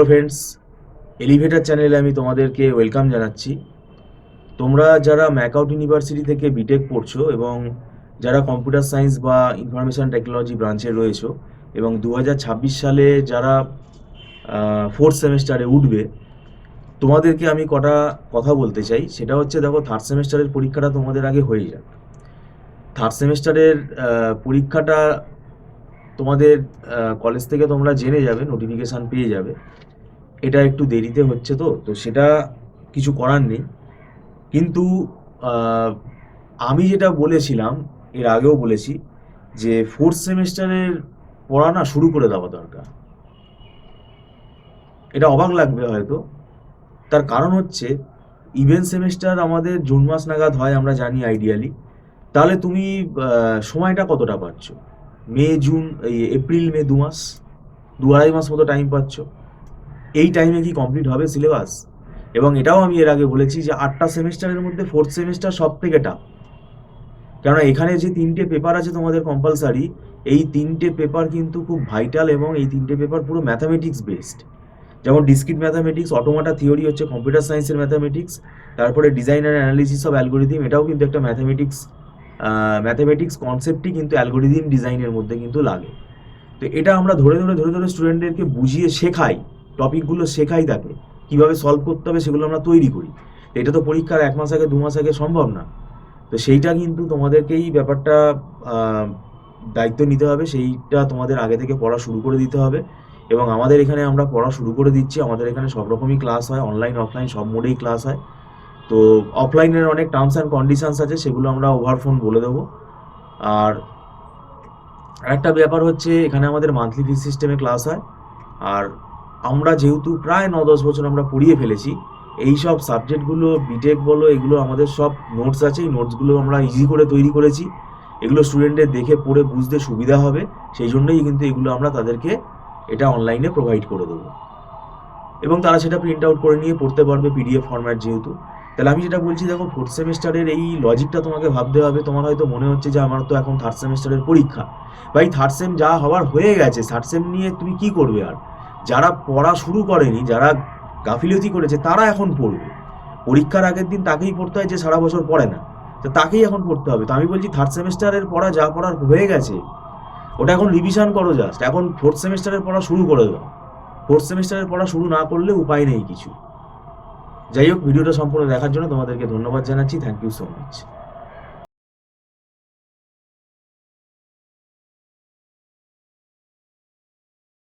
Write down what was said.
Friends, elevator চ্যানেলে আমি তোমাদেরকে ওয়েলকাম জানাচ্ছি। তোমরা যারা ম্যাকআউট ইউনিভার্সিটি থেকে বিটেক পড়ছো এবং যারা কম্পিউটার সায়েন্স বা ইনফরমেশন টেকনোলজি ব্রাঞ্চে রয়েছো এবং 2026 সালে যারা ফোর্থ সেমেস্টারে উঠবে, তোমাদেরকে আমি কটা কথা বলতে চাই। সেটা হচ্ছে, দেখো, থার্ড সেমেস্টারের পরীক্ষাটা তোমাদের আগে হয়ে যাক। থার্ড সেমেস্টারের পরীক্ষাটা তোমাদের কলেজ থেকে তোমরা জেনে যাবে, নোটিফিকেশান পেয়ে যাবে। এটা একটু দেরিতে হচ্ছে, তো সেটা কিছু করার নেই। কিন্তু আহ, আমি যেটা বলেছিলাম, এর আগেও বলেছি, যে ফোর্থ সেমেস্টারের পড়া না শুরু করে দেওয়া দরকার। এটা অবাক লাগবে হয়তো, তার কারণ হচ্ছে ইভেন্ট সেমেস্টার আমাদের জুন মাস নাগাদ হয়, আমরা জানি আইডিয়ালি। তাহলে তুমি সময়টা কতটা পাচ্ছ? মে জুন, এই এপ্রিল মে, 2 মাস, 2-2.5 মাস মতো টাইম পাচ্ছ। এই টাইমে কি কমপ্লিট হবে সিলেবাস? এবং এটাও আমি এর আগে বলেছি যে 8টা সেমেস্টারের মধ্যে ফোর্থ সেমেস্টার সব থেকে টাফ। কেননা এখানে যে 3টে পেপার আছে তোমাদের কম্পালসারি, এই 3টে পেপার কিন্তু খুব ভাইটাল, এবং এই 3টে পেপার পুরো ম্যাথামেটিক্স বেসড। যেমন ডিসক্রিট ম্যাথামেটিক্স, অটোমাটা থিওরি হচ্ছে কম্পিউটার সায়েন্সের ম্যাথামেটিক্স, তারপরে design and analysis of algorithm, এটাও কিন্তু একটা ম্যাথামেটিক্স কনসেপ্টই কিন্তু অ্যালগোরিদিম ডিজাইনের মধ্যে কিন্তু লাগে। তো এটা আমরা ধরে ধরে ধরে ধরে স্টুডেন্টদেরকে বুঝিয়ে শেখাই, টপিকগুলো শেখাই, তাকে কীভাবে সলভ করতে হবে সেগুলো আমরা তৈরি করি। তো এটা তো পরীক্ষার 1 মাস আগে 2 মাস আগে সম্ভব না। তো সেইটা কিন্তু তোমাদেরকেই ব্যাপারটা দায়িত্ব নিতে হবে, সেইটা তোমাদের আগে থেকে পড়া শুরু করে দিতে হবে। এবং আমাদের এখানে আমরা পড়া শুরু করে দিচ্ছি। আমাদের এখানে সব রকমই ক্লাস হয়, অনলাইন অফলাইন সব মোডেই ক্লাস হয়। তো অফলাইনের অনেক টার্মস অ্যান্ড কন্ডিশনস আছে, সেগুলো আমরা ওভার ফোন বলে দেবো। আর আরেকটা ব্যাপার হচ্ছে, এখানে আমাদের মান্থলি ফি সিস্টেমে ক্লাস হয়। আর আমরা যেহেতু প্রায় 9-10 বছর আমরা পড়িয়ে ফেলেছি, এই সব সাবজেক্টগুলো, বিটেক বলো, এগুলো আমাদের সব নোটস আছে। এই নোটসগুলো আমরা ইজি করে তৈরি করেছি। এগুলো স্টুডেন্টদের দেখে পড়ে বুঝতে সুবিধা হবে, সেই জন্যই কিন্তু এগুলো আমরা তাদেরকে এটা অনলাইনে প্রোভাইড করে দেবো, এবং তারা সেটা প্রিন্ট আউট করে নিয়ে পড়তে পারবে, পিডিএফ ফরম্যাট যেহেতু। তাহলে আমি যেটা বলছি, দেখো, ফোর্থ সেমেস্টারের এই লজিকটা তোমাকে ভাবতে হবে। তোমার হয়তো মনে হচ্ছে যে আমার তো এখন থার্ড সেমেস্টারের পরীক্ষা। ভাই, থার্ড সেম যা হওয়ার হয়ে গেছে, থার্ড সেম নিয়ে তুমি কি করবে আর? যারা পড়া শুরু করেনি, যারা গাফিলতি করেছে, তারা এখন পড়বে। পরীক্ষার আগের দিন তাকেই পড়তে হয় যে সারা বছর পড়ে না, তো তাকেই এখন পড়তে হবে। তো আমি বলছি, থার্ড সেমেস্টারের পড়া যা পড়ার হয়ে গেছে, ওটা এখন রিভিশন করো জাস্ট। এখন ফোর্থ সেমেস্টারের পড়া শুরু করে দাও। ফোর্থ সেমেস্টারের পড়া শুরু না করলে উপায় নেই কিছু। যাই হোক, ভিডিওটা সম্পূর্ণ দেখার জন্য তোমাদেরকে ধন্যবাদ জানাচ্ছি। Thank you so much.